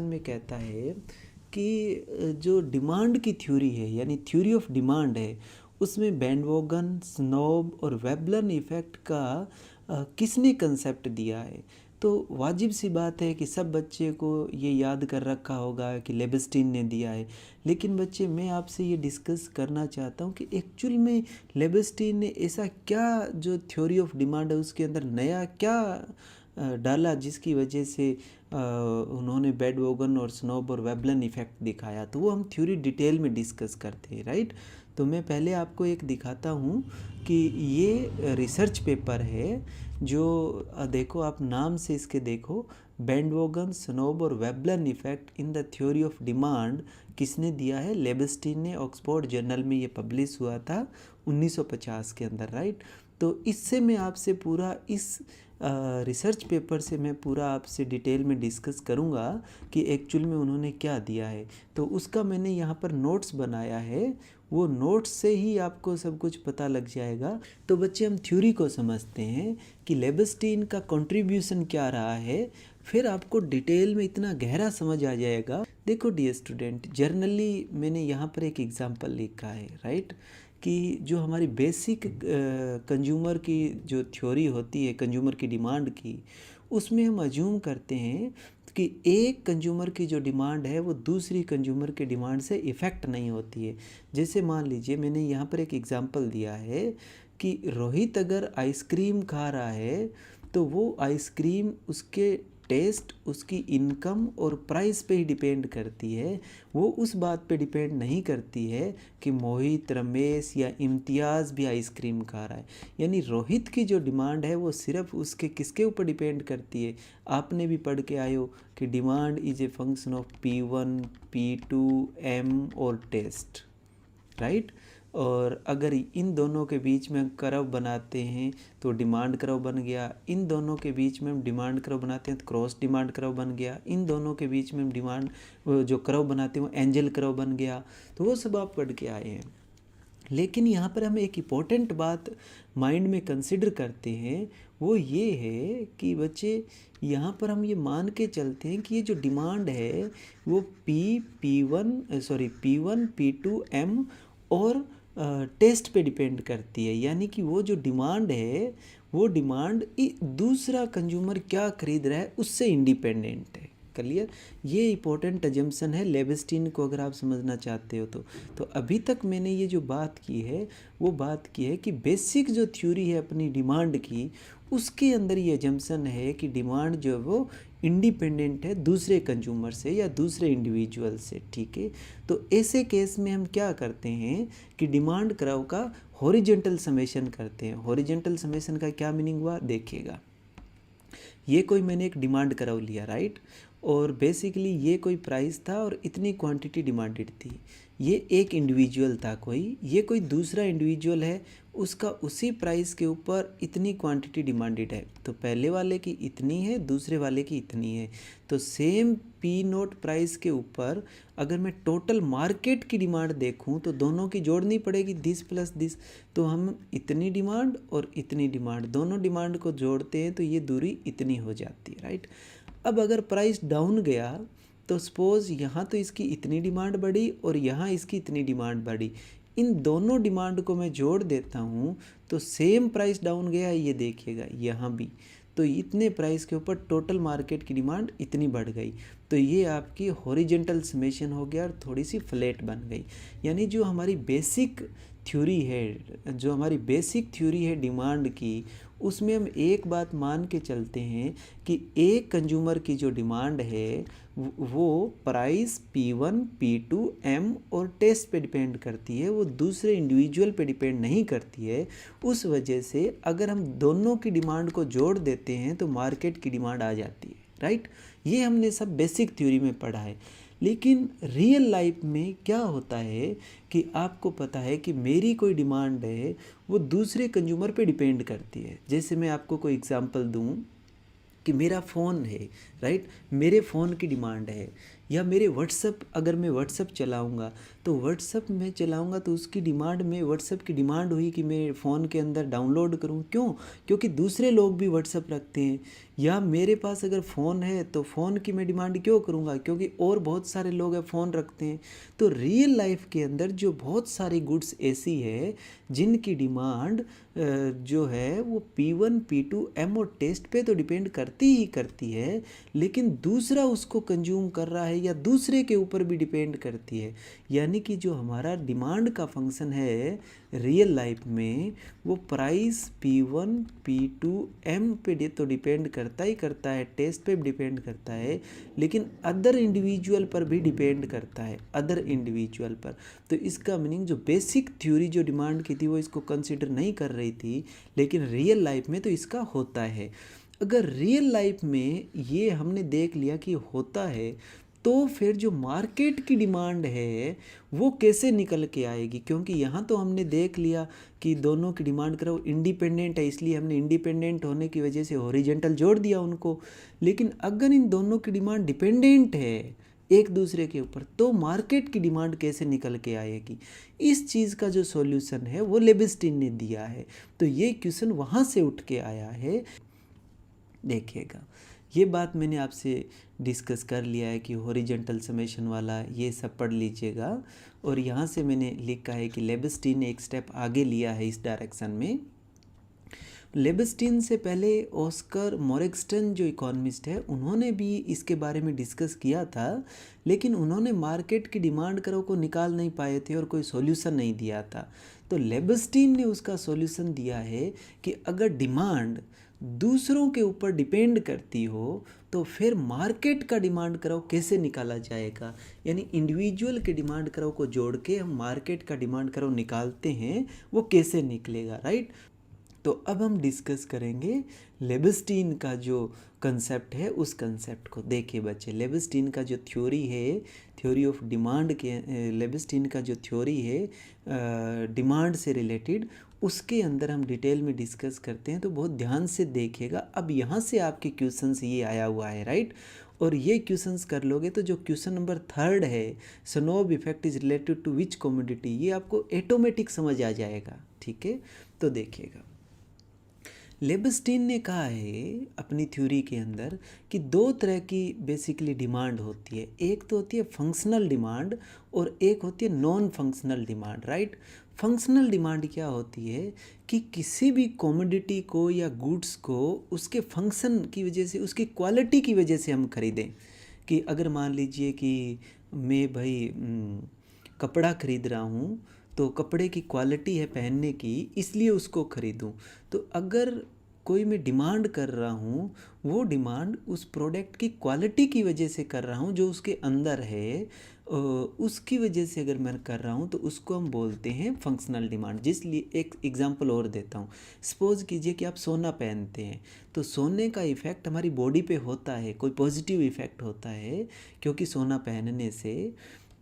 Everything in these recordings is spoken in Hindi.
में कहता है कि जो डिमांड की थ्योरी है यानी थ्योरी ऑफ डिमांड है उसमें बैंडवॉगन, स्नोब और वेबलन इफ़ेक्ट का किसने कंसेप्ट दिया है। तो वाजिब सी बात है कि सब बच्चे को ये याद कर रखा होगा कि लेबस्टीन ने दिया है। लेकिन बच्चे, मैं आपसे ये डिस्कस करना चाहता हूँ कि एक्चुअल में लेबस्टीन ने ऐसा क्या जो थ्योरी ऑफ डिमांड है उसके अंदर नया क्या डाला जिसकी वजह से उन्होंने बैंडवॉगन और स्नोब और वेबलन इफ़ेक्ट दिखाया। तो वो हम थ्योरी डिटेल में डिस्कस करते हैं, राइट। तो मैं पहले आपको एक दिखाता हूँ कि ये रिसर्च पेपर है जो देखो, आप नाम से इसके देखो, बैंडवॉगन, स्नोब और Veblen effect in the theory of demand किसने दिया है? लेबस्टीन ने। ऑक्सफोर्ड जर्नल में ये पब्लिश हुआ था 1950 के अंदर, राइट। तो इससे मैं आपसे पूरा इस रिसर्च पेपर से मैं पूरा आपसे डिटेल में डिस्कस करूँगा कि एक्चुअल में उन्होंने क्या दिया है। तो उसका मैंने यहाँ पर नोट्स बनाया है, वो नोट्स से ही आपको सब कुछ पता लग जाएगा। तो बच्चे, हम थ्योरी को समझते हैं कि लेबस्टीन का कंट्रीब्यूशन क्या रहा है, फिर आपको डिटेल में इतना गहरा समझ आ जाएगा। देखो डियर स्टूडेंट, जर्नली मैंने यहाँ पर एक एग्जांपल लिखा है, राइट, कि जो हमारी बेसिक कंज्यूमर की जो थ्योरी होती है कंज्यूमर की डिमांड की, उसमें हम अज्यूम करते हैं कि एक कंज्यूमर की जो डिमांड है वो दूसरी कंज्यूमर के डिमांड से इफ़ेक्ट नहीं होती है। जैसे मान लीजिए, मैंने यहाँ पर एक एग्जांपल दिया है कि रोहित अगर आइसक्रीम खा रहा है तो वो आइसक्रीम उसके टेस्ट, उसकी इनकम और प्राइस पे ही डिपेंड करती है। वो उस बात पे डिपेंड नहीं करती है कि मोहित, रमेश या इम्तियाज़ भी आइसक्रीम खा रहा है। यानी रोहित की जो डिमांड है वो सिर्फ उसके किसके ऊपर डिपेंड करती है? आपने भी पढ़ के आए हो कि demand is a function of P1, P2, M और टेस्ट, राइट। और अगर इन दोनों के बीच में कर्व बनाते हैं तो डिमांड कर्व बन गया। इन दोनों के बीच में हम डिमांड कर्व बनाते हैं तो क्रॉस डिमांड कर्व बन गया। इन दोनों के बीच में हम डिमांड जो कर्व बनाते हैं वो एंजल कर्व बन गया। तो वो सब आप पढ़ के आए हैं। लेकिन यहाँ पर हम एक इम्पोर्टेंट बात माइंड में कंसिडर करते हैं, वो ये है कि बच्चे, यहाँ पर हम ये मान के चलते हैं कि ये जो डिमांड है वो P1, P2, M और टेस्ट पे डिपेंड करती है। यानी कि वो जो डिमांड है वो डिमांड दूसरा कंज्यूमर क्या खरीद रहा है उससे इंडिपेंडेंट है। क्लियर? ये इंपॉर्टेंट अजम्पशन है लेबस्टीन को अगर आप समझना चाहते हो तो अभी तक मैंने ये जो बात की है वो बात की है कि बेसिक जो थ्योरी है अपनी डिमांड की, उसके अंदर ये अजम्पशन है कि डिमांड जो है वो इंडिपेंडेंट है दूसरे कंज्यूमर से या दूसरे इंडिविजुअल से, ठीक है। तो ऐसे केस में हम क्या करते हैं कि डिमांड कर्व का हॉरिजॉन्टल समेशन करते हैं। हॉरिजॉन्टल समेशन का क्या मीनिंग हुआ देखिएगा। ये कोई मैंने एक डिमांड कर्व लिया, राइट, और बेसिकली ये कोई प्राइस था और इतनी क्वांटिटी डिमांडेड थी। ये एक इंडिविजुअल था कोई, ये कोई दूसरा इंडिविजुअल है, उसका उसी प्राइस के ऊपर इतनी क्वांटिटी डिमांडेड है। तो पहले वाले की इतनी है, दूसरे वाले की इतनी है। तो सेम P0 प्राइस के ऊपर अगर मैं टोटल मार्केट की डिमांड देखूं तो दोनों की जोड़नी पड़ेगी, दिस प्लस दिस। तो हम इतनी डिमांड और इतनी डिमांड, दोनों डिमांड को जोड़ते हैं तो ये दूरी इतनी हो जाती है, राइट। अब अगर प्राइस डाउन गया तो सपोज़ यहाँ तो इसकी इतनी डिमांड बढ़ी और यहाँ इसकी इतनी डिमांड बढ़ी, इन दोनों डिमांड को मैं जोड़ देता हूँ तो सेम प्राइस डाउन गया, ये देखिएगा यहाँ भी। तो इतने प्राइस के ऊपर टोटल मार्केट की डिमांड इतनी बढ़ गई। तो ये आपकी हॉरिजॉन्टल समेशन हो गया और थोड़ी सी फ्लैट बन गई। यानी जो हमारी बेसिक थ्योरी है डिमांड की, उसमें हम एक बात मान के चलते हैं कि एक कंज्यूमर की जो डिमांड है वो प्राइस P1, P2, M और टेस्ट पे डिपेंड करती है, वो दूसरे इंडिविजुअल पे डिपेंड नहीं करती है। उस वजह से अगर हम दोनों की डिमांड को जोड़ देते हैं तो मार्केट की डिमांड आ जाती है, राइट। ये हमने सब बेसिक थ्योरी में पढ़ा है। लेकिन रियल लाइफ में क्या होता है कि आपको पता है कि मेरी कोई डिमांड है वो दूसरे कंज्यूमर पे डिपेंड करती है। जैसे मैं आपको कोई एग्जांपल दूं कि मेरा फ़ोन है, राइट, मेरे फ़ोन की डिमांड है। या मेरे व्हाट्सअप, अगर मैं व्हाट्सअप चलाऊंगा तो व्हाट्सअप में चलाऊंगा तो उसकी डिमांड में, व्हाट्सअप की डिमांड हुई कि मैं फ़ोन के अंदर डाउनलोड करूं। क्यों? क्योंकि दूसरे लोग भी व्हाट्सअप रखते हैं। या मेरे पास अगर फ़ोन है तो फ़ोन की मैं डिमांड क्यों करूंगा? क्योंकि और बहुत सारे लोग हैं फ़ोन रखते हैं। तो रियल लाइफ के अंदर जो बहुत सारी गुड्स ऐसी है जिनकी डिमांड जो है वो P1 P2 M और टेस्ट पे तो डिपेंड करती ही करती है, लेकिन दूसरा उसको कंज्यूम कर रहा है या दूसरे के ऊपर भी डिपेंड करती है। यानी कि जो हमारा डिमांड का फंक्शन है रियल लाइफ में, वो प्राइस P1 P2 M पे तो डिपेंड करता ही करता है, टेस्ट पे भी डिपेंड करता है, लेकिन अदर इंडिविजुअल पर भी डिपेंड करता है, अदर इंडिविजुअल पर। तो इसका मीनिंग जो बेसिक थ्योरी जो डिमांड की थी वो इसको कंसिडर नहीं कर रही थी, लेकिन रियल लाइफ में तो इसका होता है। अगर रियल लाइफ में ये हमने देख लिया कि होता है, तो फिर जो मार्केट की डिमांड है वो कैसे निकल के आएगी? क्योंकि यहाँ तो हमने देख लिया कि दोनों की डिमांड करो इंडिपेंडेंट है, इसलिए हमने इंडिपेंडेंट होने की वजह से हॉरिजॉन्टल जोड़ दिया उनको। लेकिन अगर इन दोनों की डिमांड डिपेंडेंट है एक दूसरे के ऊपर, तो मार्केट की डिमांड कैसे निकल के आएगी? इस चीज़ का जो सॉल्यूशन है वो लेविस्टिन ने दिया है। तो ये क्वेश्चन वहाँ से उठ के आया है। देखिएगा, ये बात मैंने आपसे डिस्कस कर लिया है कि हॉरिजॉन्टल समेशन वाला ये सब पढ़ लीजिएगा। और यहाँ से मैंने लिखा है कि लेविस्टिन ने एक स्टेप आगे लिया है इस डायरेक्शन में। लेविस्टिन से पहले ऑस्कर मोरेगस्टन जो इकोनॉमिस्ट है, उन्होंने भी इसके बारे में डिस्कस किया था, लेकिन उन्होंने मार्केट की डिमांड करो को निकाल नहीं पाए थे और कोई सॉल्यूशन नहीं दिया था। तो लेविस्टिन ने उसका सॉल्यूशन दिया है कि अगर डिमांड दूसरों के ऊपर डिपेंड करती हो तो फिर मार्केट का डिमांड करो कैसे निकाला जाएगा। यानी इंडिविजुअल के डिमांड करो को जोड़ के हम मार्केट का डिमांड करो निकालते हैं, वो कैसे निकलेगा, राइट। तो अब हम डिस्कस करेंगे लेविस्टिन का जो कंसेप्ट है उस कंसेप्ट को। देखिए बच्चे, लेविस्टिन का जो थ्योरी है, थ्योरी ऑफ डिमांड के, लेविस्टिन का जो थ्योरी है डिमांड से रिलेटेड, उसके अंदर हम डिटेल में डिस्कस करते हैं। तो बहुत ध्यान से देखिएगा। अब यहाँ से आपके क्वेश्चंस ये आया हुआ है, राइट। और ये क्वेश्चंस कर लोगे तो जो क्वेश्चन नंबर 3 है, snob effect is related to which commodity, ये आपको ऑटोमेटिक समझ आ जाएगा, ठीक है। तो देखिएगा, लेविस्टिन ने कहा है अपनी थ्योरी के अंदर कि दो तरह की बेसिकली डिमांड होती है। एक तो होती है फंक्शनल डिमांड और एक होती है non functional demand, right. Functional demand क्या होती है कि किसी भी कमोडिटी को या गुड्स को उसके फंक्शन की वजह से, उसकी क्वालिटी की वजह से हम खरीदें। कि अगर मान लीजिए कि मैं भाई कपड़ा खरीद रहा हूँ, तो कपड़े की क्वालिटी है पहनने की, इसलिए उसको खरीदूं। तो अगर कोई मैं डिमांड कर रहा हूँ, वो डिमांड उस प्रोडक्ट की क्वालिटी की वजह से कर रहा हूँ जो उसके अंदर है, उसकी वजह से अगर मैं कर रहा हूँ तो उसको हम बोलते हैं फंक्शनल डिमांड। जिसलिए एक एग्जांपल और देता हूँ। सपोज़ कीजिए कि आप सोना पहनते हैं, तो सोने का इफ़ेक्ट हमारी बॉडी पे होता है, कोई पॉजिटिव इफ़ेक्ट होता है क्योंकि सोना पहनने से,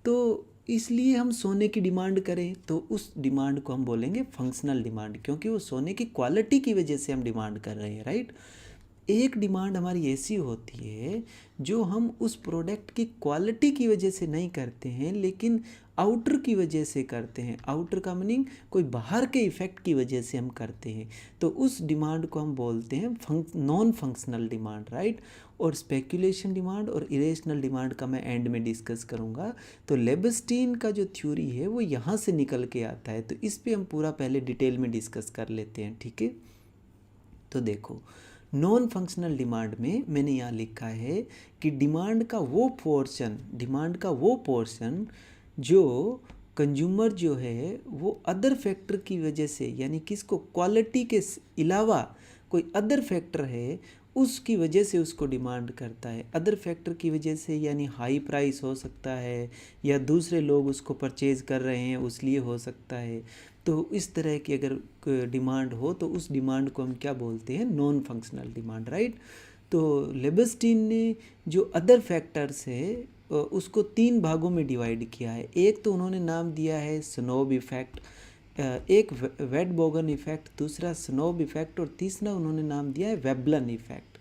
तो इसलिए हम सोने की डिमांड करें तो उस डिमांड को हम बोलेंगे फंक्शनल डिमांड, क्योंकि वो सोने की क्वालिटी की वजह से हम डिमांड कर रहे हैं, राइट। एक डिमांड हमारी ऐसी होती है जो हम उस प्रोडक्ट की क्वालिटी की वजह से नहीं करते हैं, लेकिन आउटर की वजह से करते हैं। आउटर का मीनिंग कोई बाहर के इफ़ेक्ट की वजह से हम करते हैं, तो उस डिमांड को हम बोलते हैं नॉन फंक्शनल डिमांड, राइट। और स्पेकुलेशन डिमांड और इरेशनल डिमांड का मैं एंड में डिस्कस करूँगा। तो लेविस्टिन का जो थ्योरी है वो यहाँ से निकल के आता है, तो इस पे हम पूरा पहले डिटेल में डिस्कस कर लेते हैं, ठीक है। तो देखो, नॉन फंक्शनल डिमांड में मैंने यहाँ लिखा है कि डिमांड का वो पोर्शन जो कंज्यूमर जो है वो अदर फैक्टर की वजह से, यानी किसको, क्वालिटी के अलावा कोई अदर फैक्टर है उसकी वजह से उसको डिमांड करता है। अदर फैक्टर की वजह से यानी हाई प्राइस हो सकता है, या दूसरे लोग उसको परचेज़ कर रहे हैं उसलिए हो सकता है। तो इस तरह की अगर डिमांड हो तो उस डिमांड को हम क्या बोलते हैं, नॉन फंक्शनल डिमांड, राइट। तो लेविस्टिन ने जो अदर फैक्टर्स है उसको 3 भागों में डिवाइड किया है। एक तो उन्होंने नाम दिया है स्नोब इफ़ेक्ट, एक वेट बोगन इफ़ेक्ट, दूसरा स्नोब इफ़ेक्ट, और तीसरा उन्होंने नाम दिया है वेबलन इफ़ेक्ट।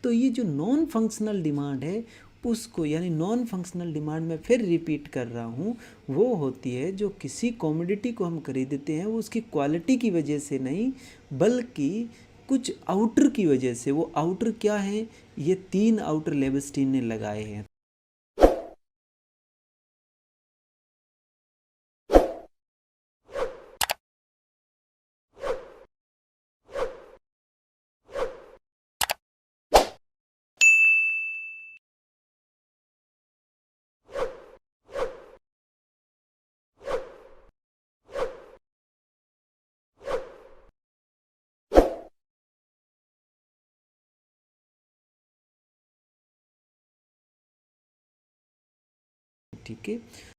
तो ये जो नॉन फंक्शनल डिमांड है उसको यानी नॉन फंक्शनल डिमांड में फिर रिपीट कर रहा हूँ, वो होती है जो किसी कमोडिटी को हम खरीदते हैं वो उसकी क्वालिटी की वजह से नहीं, बल्कि कुछ आउटर की वजह से। वो आउटर क्या है, ये 3 आउटर लेविस्टीन ने लगाए हैं। ठीक है।